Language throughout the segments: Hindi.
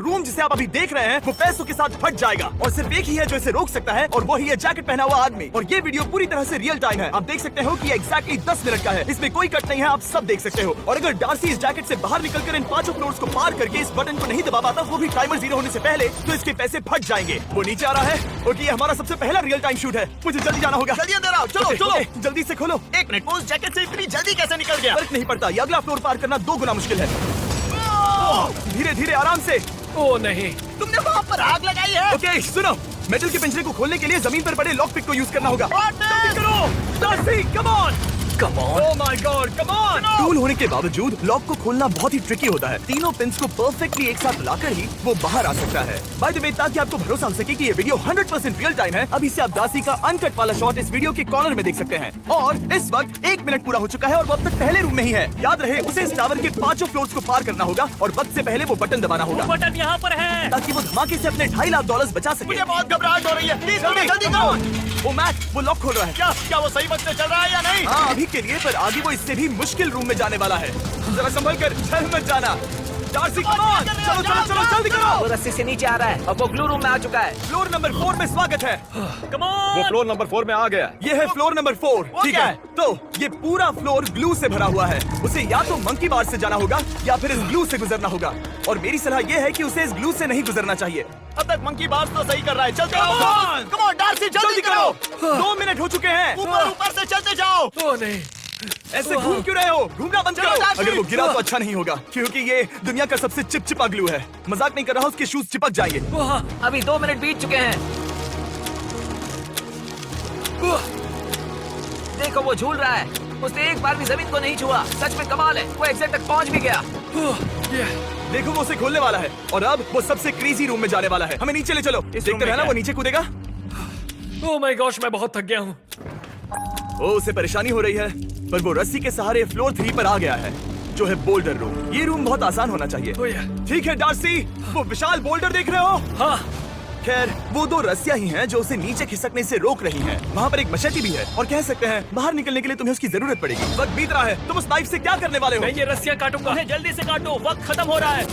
रूम जिसे आप अभी देख रहे हैं वो पैसों के साथ फट जाएगा और सिर्फ एक ही है जो इसे रोक सकता है और वो ही है जैकेट पहना हुआ आदमी। और ये वीडियो पूरी तरह से रियल टाइम है। आप देख सकते हो कि ये एग्जैक्टली 10 मिनट का है। इसमें कोई कट नहीं है, आप सब देख सकते हो। और अगर डार्सी इस जैकेट से बाहर निकलकर इन 5 फ्लोर्स को पार करके इस बटन को नहीं दबा पाता, वो भी टाइमर 0 होने से पहले, तो इसके पैसे फट जाएंगे। वो नीचे आ रहा है और ये हमारा सबसे पहला रियल टाइम शूट है। मुझे जल्दी जाना होगा। जल्दी अंदर आओ, चलो चलो। जल्दी से खोलो। 1 मिनट, वो उस जैकेट से इतनी जल्दी कैसे निकल गया? फर्क नहीं पड़ता, ये अगला फ्लोर पार करना 2 गुना मुश्किल है। धीरे धीरे आराम से। ओ नहीं, तुमने वहाँ पर आग लगाई है। ओके सुनो, मेटल के पिंजरे को खोलने के लिए जमीन पर पड़े लॉक पिक को यूज करना होगा। What? जल्दी करो Darcy, come on. Come on. Oh my god, come on. Tool होने के बावजूद लॉक को खोलना बहुत ही ट्रिकी होता है। तीनों पिन्स को परफेक्टली एक साथ लाकर ही वो बाहर आ सकता है। बाय द वे, ताकि आपको भरोसा हो सके कि ये वीडियो 100% रियल टाइम है, अभी से आप डार्सी का अनकट वाला शॉट इस वीडियो के कॉर्नर में देख सकते हैं। और इस वक्त 1 मिनट पूरा हो चुका है और वो अब तक पहले रूम में ही है। याद रहे, उसे इस टावर के 5 फ्लोर्स को पार करना होगा और वक्त से पहले वो बटन दबाना होगा बटन यहाँ पर है ताकि वो धमाके से अपने $2.5 लाख बचा सके। मुझे बहुत घबराहट हो रही है। प्लीज जल्दी करो। वो मैट, वो लॉक खोल रहा है। क्या वो सही वक्त से चल रहा है या नहीं? हाँ अभी के लिए, पर आगे वो इससे भी मुश्किल रूम में जाने वाला है। जरा संभल कर, चल मत जाना। डार्सी कम ऑन, चलो चलो चलो जल्दी वो करो। रस्सी से नीचे आ रहा है और वो ग्लू रूम में आ चुका है। फ्लोर नंबर 4 में स्वागत है। Come on. फ्लोर नंबर 4 में आ गया। ये है फ्लोर नंबर 4। ठीक क्या है, तो ये पूरा फ्लोर ग्लू से भरा हुआ है। उसे या तो मंकी बार से जाना होगा या फिर इस ग्लू से गुजरना होगा। और मेरी सलाह ये है कि उसे इस ग्लू से नहीं गुजरना चाहिए। अब तक मंकी बास तो सही कर रहा है। चलते Come जाओ। on! कम ऑन डार्सी, जल्दी करो। 2 मिनट हो चुके हैं। ऊपर ऊपर से चलते जाओ। ओ नहीं, ऐसे घूम क्यों रहे हो? घूमना बंद चलो, करो। डार्सी! अगर वो गिरा तो अच्छा नहीं होगा, क्योंकि ये दुनिया का सबसे चिपचिपा ग्लू है। मजाक नहीं कर रहा, उसके शूज चिपक जाएंगे। अभी 2 मिनट बीत चुके हैं। देखो वो झूल रहा है। उसने एक बार भी जमीन को नहीं छुआ। सच में कमाल है, वो एग्जैक्ट तक पहुंच भी गया। देखो वो उसे खोलने वाला है और अब वो सबसे क्रेजी रूम में जाने वाला है। हमें नीचे ले चलो। देखते में रहना, क्या वो है? नीचे कूदेगा। ओ माय गॉश, मैं बहुत थक गया हूँ। ओ उसे परेशानी हो रही है, पर वो रस्सी के सहारे फ्लोर 3 पर आ गया है, जो है बोल्डर रूम। ये रूम बहुत आसान होना चाहिए। ओ या। ठीक है डार्सी, वो विशाल बोल्डर देख रहे हो? हाँ, खैर वो 2 रस्सियां ही हैं जो उसे नीचे खिसकने से रोक रही हैं। वहाँ पर एक मशेती भी है और कह सकते हैं बाहर निकलने के लिए तुम्हें उसकी जरूरत पड़ेगी। वक्त बीत रहा है, तुम उस नाइफ से क्या करने वाले हो? मैं ये रस्सियाँ काटूंगा। उन्हें जल्दी से काटो, वक्त खत्म हो रहा है।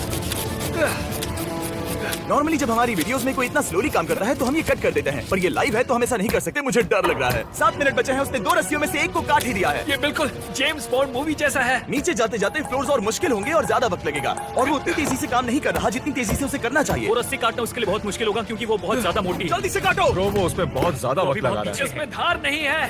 नॉर्मली जब हमारी वीडियोस में कोई इतना स्लोली काम करता है तो हम ये कट कर देते हैं, पर ये लाइव है तो हम ऐसा नहीं कर सकते। मुझे डर लग रहा है। 7 मिनट बचे हैं, उसने 2 रस्सियों में से एक को काट ही दिया है। ये बिल्कुल जेम्स बॉन्ड मूवी जैसा है। नीचे जाते जाते फ्लोर्स और मुश्किल होंगे और ज्यादा वक्त लगेगा और वो उतनी तेजी से काम नहीं कर रहा जितनी तेजी से उसे करना चाहिए। वो रस्सी काटना उसके लिए बहुत मुश्किल होगा क्योंकि वो बहुत ज्यादा मोटी है। जल्दी से काटो। ब्रो वो उसमें बहुत ज्यादा वक्त लगा रहा है। उसमें धार नहीं है।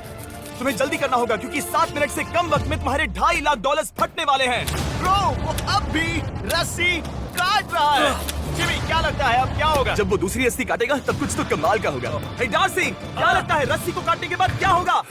तुम्हें जल्दी करना होगा क्योंकि 7 मिनट से कम वक्त में तुम्हारे $2.5 लाख फटने वाले हैं। ब्रो, वो अब भी रस्सी काट रहा है। जिमी, क्या लगता है अब क्या होगा? जब वो दूसरी रस्सी काटेगा तब कुछ तो कमाल का होगा। हे डार्सी, क्या लगता है रस्सी को काटने के बाद क्या होगा?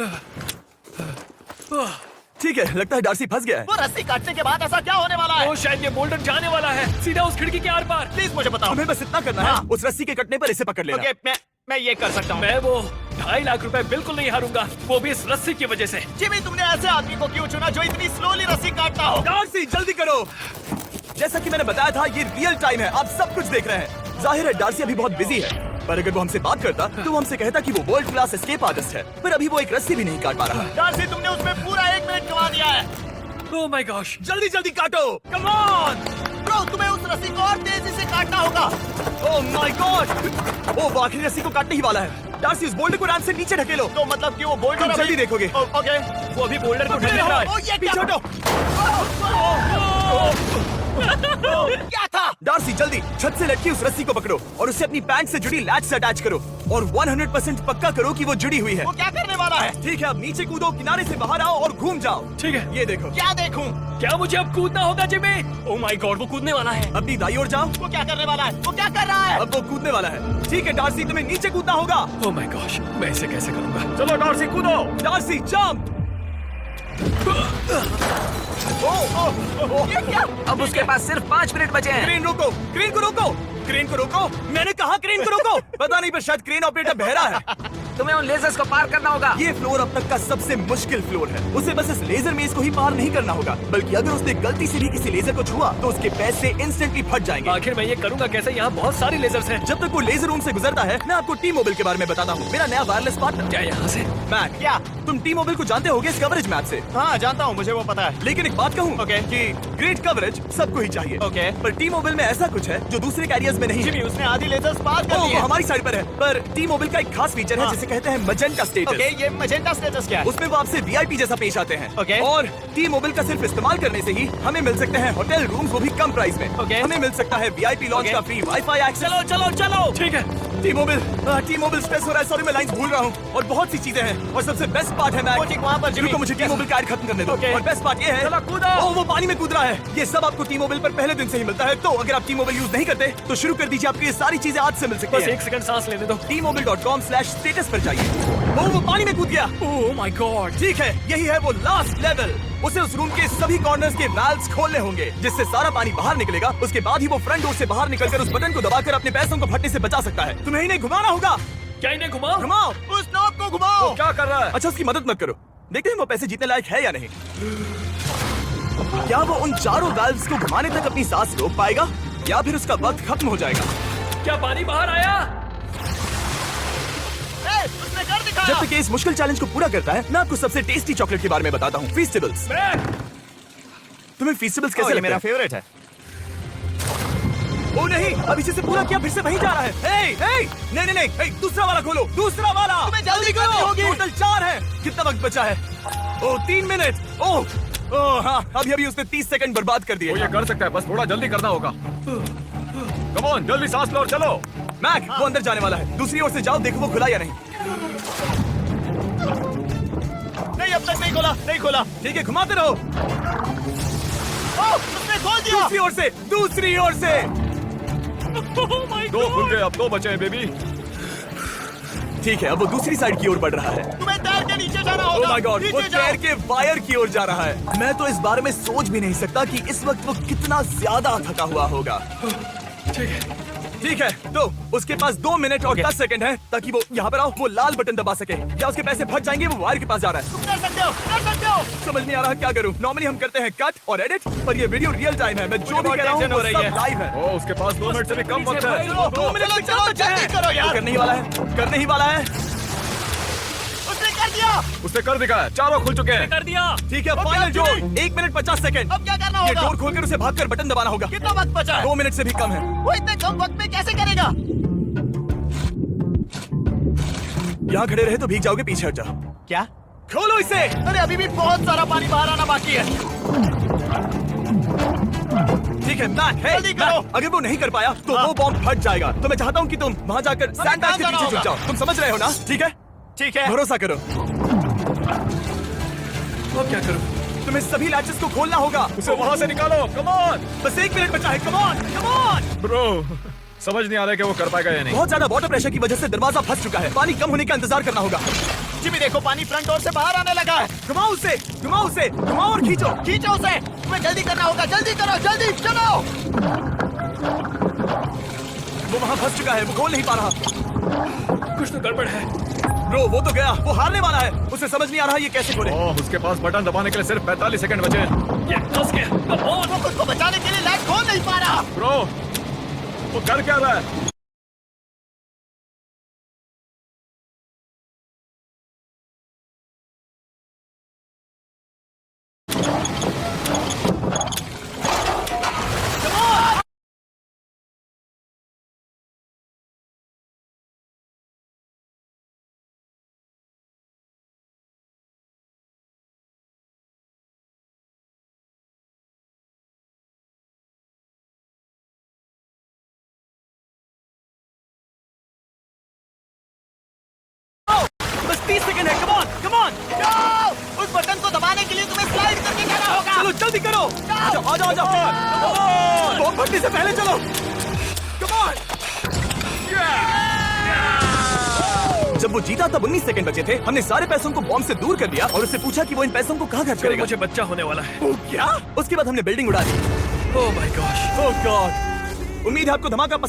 ठीक है, लगता है डार्सी फंस गया है। वो रस्सी काटने के बाद ऐसा क्या होने वाला है? ओ शायद ये बोल्डर जाने वाला है सीधा उस खिड़की के आर पार। प्लीज मुझे बताओ। तुम्हें बस इतना करना है, हाँ। उस रस्सी के कटने पर इसे पकड़ लेना। ओके, मैं ये कर सकता हूँ। मैं वो $2.5 लाख बिल्कुल नहीं हारूंगा, वो भी इस रस्सी की वजह से। जिमी, तुमने ऐसे आदमी को क्यों चुना जो इतनी स्लोली रस्सी काटता हो? डार्सी जल्दी करो। जैसा कि मैंने बताया था, ये रियल टाइम है, आप सब कुछ देख रहे हैं। जाहिर है डार्सी अभी बहुत बिजी है, पर अगर वो हमसे बात करता तो वो हमसे कहता कि वो वर्ल्ड क्लास एस्केप आर्टिस्ट है, पर अभी वो एक रस्सी भी नहीं काट पा रहा। डार्सी, तुमने उसमें पूरा 1 मिनट गवा दिया है। ओ माय गॉश, जल्दी जल्दी काटो, कम ऑन। ब्रो, तुम्हें उस रस्सी को और तेजी से काटना होगा। ओह माय गॉड, वो आखिरी रस्सी को काटने ही वाला है। डार्सी उस बोल्डर को रैंप से नीचे ढकेलो। तो मतलब कि वो बोल्डर तुम जल्दी देखोगे। ओके, वो अभी बोल्डर को ढकेल रहा है। ये पीछे हटो। क्या था? डार्सी जल्दी छत से लटकी उस रस्सी को पकड़ो और उसे अपनी पैंट से जुड़ी लैच से अटैच करो और 100% पक्का करो कि वो जुड़ी हुई है। वो क्या करने वाला है? ठीक है, अब नीचे कूदो, किनारे से बाहर आओ और घूम जाओ। ठीक है, ये देखो। क्या देखूं? क्या मुझे अब कूदना होगा जिमी? ओ माय गॉड, वो कूदने वाला है। अपनी दाई ओर जाओ। वो क्या करने वाला है? वो क्या कर रहा है? अब वो कूदने वाला है। ठीक है डार्सी, तुम्हें नीचे कूदना होगा। ओ माय गॉश, मैं इसे कैसे करूंगा? चलो डार्सी कूदो। Darcy jump. ये क्या? अब उसके पास सिर्फ 5 मिनट बचे हैं। क्रेन रोको, क्रेन को रोको, क्रेन को रोको। मैंने कहा क्रेन को रोको। पता नहीं, पर शायद क्रेन ऑपरेटर बहरा है। तुम्हें उन लेजर्स को पार करना होगा। ये फ्लोर अब तक का सबसे मुश्किल फ्लोर है। उसे बस इस लेजर मेज को ही पार नहीं करना होगा, बल्कि अगर उसने गलती से भी किसी लेजर को छुआ तो उसके पैसे इंस्टेंटली फट जाएंगे। आखिर मैं ये करूंगा कैसे? यहाँ बहुत सारी लेजर्स हैं। जब तक वो लेजर रूम से गुजरता है, मैं आपको टी मोबाइल के बारे में बताता हूँ, मेरा नया वायरलेस पार्टनर। क्या यहाँ से? मैक, क्या? तुम टी मोबाइल को जानते होगे इस कवरेज मैप से। हाँ जानता हूँ, मुझे वो पता है। लेकिन एक बात कहूँ Okay. कि ग्रेट कवरेज सबको ही चाहिए। Okay. पर टी मोबाइल में ऐसा कुछ है जो दूसरे कैरियर्स में नहीं है। जिमी उसने आधी लेजर्स पार कर वो दी है। हमारी साइड पर है, पर टी मोबाइल का एक खास फीचर है हाँ। जिसे कहते हैं मजेंटा स्टेटस। ओके, ये मजेंटा स्टेटस क्या है? उसमें वो आपसे वीआईपी जैसा पेश आते हैं। Okay. और टी मोबाइल का सिर्फ इस्तेमाल करने से ही हमें मिल सकते हैं होटल रूम्स, वो भी कम प्राइस में। Okay. हमें मिल सकता है वीआईपी लॉन्च Okay. का फ्री वाईफाई एक्सेस। चलो चलो चलो। ठीक है। टी मोबाइल स्ट्रेस हो रहा है, सॉरी मैं लाइंस भूल रहा हूँ, और बहुत सी चीजें हैं। और सबसे बेस्ट पार्ट है वो ठीक वहाँ पर जिमी। रुको, मुझे टी मोबाइल का ऐड खत्म करने दो। Okay. और बेस्ट पार्ट ये है, चलो कूदो। ओह वो पानी में कूद रहा है। ये सब आपको टी मोबाइल पर पहले दिन से ही मिलता है, तो अगर आप टी मोबाइल यूज नहीं करते तो शुरू कर दीजिए, आपको ये सारी चीजें आज से मिल सकती बस है। एक सेकंड सांस लेने दो। tmobile.com/status पर जाइए। ओह वो पानी में कूद गया। ओह माय गॉड। ठीक है, यही है वो लास्ट लेवल। उसे उस रूम के सभी कॉर्नर्स के वाल्व्स खोलने होंगे, जिससे सारा पानी बाहर निकलेगा। उसके बाद ही वो फ्रंट डोर से बाहर निकलकर उस बटन को दबाकर अपने पैसों को फटने से बचा सकता है। तुम्हें इन्हें घुमाना होगा। क्या इन्हें घुमाओ? घुमाओ। उस नॉब को घुमाओ। क्या कर रहा है? अच्छा उसकी मदद मत करो, देखते हैं वो पैसे जीतने लायक है या नहीं। क्या वो उन चारों वाल्व्स को घुमाने तक अपनी सांस रोक पाएगा, या फिर उसका वक्त खत्म हो जाएगा? क्या पानी बाहर आया? उसने कर दिखाया। जब तक ये इस मुश्किल चैलेंज को पूरा करता है, मैं आपको सबसे टेस्टी चॉकलेट के बारे में बताता हूँ, फीस्टेबल्स। तुम्हें फीस्टेबल्स कैसे ये लगते मेरा हैं? फेवरेट है। ओ नहीं, अब इसी से पूरा किया फिर से वहीं जा रहा है। हे, हे, नहीं नहीं नहीं, हे, दूसरा वाला खोलो, दूसरा वाला। तुम्हें जल्दी करनी होगी। टोटल 4 है। कितना वक्त बचा है? ओ 3 मिनट। ओह हाँ, अभी अभी उसने 30 सेकंड बर्बाद कर दिए। वो ये कर सकता है, बस थोड़ा जल्दी करना होगा। कम ऑन, जल्दी सांस लो और चलो। मैक, वो अंदर जाने वाला है। दूसरी ओर से जाओ, देखो वो खुला या नहीं। नहीं अब तक नहीं खोला, नहीं खोला। ठीक है, घुमाते रहो। उसने खोल दिया। दूसरी ओर से, दूसरी ओर से। 2 खुल गए, अब 2 बचे हैं बेबी। ठीक है, अब वो दूसरी साइड की ओर बढ़ रहा है। तुम्हें टायर के नीचे जाना ओह होगा। माय गॉड, वो नीचे जाओ। टायर के वायर की ओर जा रहा है। मैं तो इस बारे में सोच भी नहीं सकता कि इस वक्त वो कितना ज्यादा थका हुआ होगा। ठीक है, तो उसके पास 2 मिनट और 10 सेकंड है ताकि वो यहाँ पर आओ, वो लाल बटन दबा सके, या उसके पैसे फट जाएंगे। वो वायर के पास जा रहा है। तुम कर सकते हो, कर सकते हो। समझ नहीं आ रहा क्या करूं। नॉर्मली हम करते हैं कट और एडिट, पर ये वीडियो रियल टाइम है। मैं जो भी कह रहा हूँ टेंशन हो वो रही सब है। लाइव है। ओ, उसके पास 2 मिनट से भी कम वक्त है। चलो, 2 मिनट में चलो, जल्दी करो यार। करने ही वाला है, करने ही वाला है। उसने कर दिया। उसने कर दिखाया, चारों खुल चुके हैं। कर दिया। ठीक है, अब फाइनल क्या डोर, करें? 1 मिनट 50 सेकंड। अब क्या करना ये होगा? डोर खोलकर उसे भागकर बटन दबाना होगा। कितना वक्त बचा है? 2 मिनट से भी कम है। वो इतने कम वक्त में कैसे करेगा? यहाँ खड़े रहे तो भीग जाओगे, पीछे हट जाओ। क्या? खोलो इसे। अरे अभी भी बहुत सारा पानी बाहर आना बाकी है। ठीक है, मैक, हे, जल्दी करो। मैक, अगर वो नहीं कर पाया तो हाँ। वो बॉम्ब फट जाएगा। तो मैं चाहता हूँ कि तुम वहाँ जाकर सैंडबैग के जाना पीछे छुप होगा। जाओ। तुम समझ रहे हो ना? ठीक है, ठीक है। भरोसा करो। अब क्या करूं? तुम्हें सभी लैचेस को खोलना होगा। उसे वहां से निकालो, कम ऑन। बस 1 मिनट बचा है। कम ऑन, कम ऑन। ब्रो, समझ नहीं आ रहा है कि वो कर पाएगा या नहीं। बहुत ज्यादा वाटर प्रेशर की वजह से दरवाजा फंस चुका है। पानी कम होने का इंतजार करना होगा। जिमी देखो, पानी फ्रंट डोर से बाहर आने लगा है। घुमाओ उसे, घुमाओ उसे, घुमाओ और खींचो। खींचो उसे। तुम्हें जल्दी करना होगा, जल्दी करो, जल्दी चलो। वो वहाँ फंस चुका है, वो खोल नहीं पा रहा। कुछ तो गड़बड़ है। ब्रो, वो तो गया, वो हारने वाला है। उसे समझ नहीं आ रहा ये कैसे खोले। ओह, उसके पास बटन दबाने के लिए सिर्फ 45 सेकंड बचे हैं। ये फंस गया। Come on! वो खुद को बचाने के लिए लाइट खोल नहीं पा रहा। ब्रो, वो कर क्या रहा है? बस 30 सेकंड है। कम ऑन, कम ऑन। जाओ। उस बटन को दबाने के लिए तुम्हें स्लाइड करके जाना होगा। चलो जल्दी करो। आ जाओ, आ जाओ, आ जाओ। बॉम्ब फटने से पहले चलो। Come on. जब वो जीता तब 19 सेकंड बचे थे। हमने सारे पैसों को बॉम्ब से दूर कर दिया और उससे पूछा कि वो इन पैसों को कहाँ खर्च कल करेगा। मुझे बच्चा होने वाला है। ओ, क्या? उसके बाद हमने बिल्डिंग उड़ा दी। Oh my gosh. Oh god. उम्मीद है आपको धमाका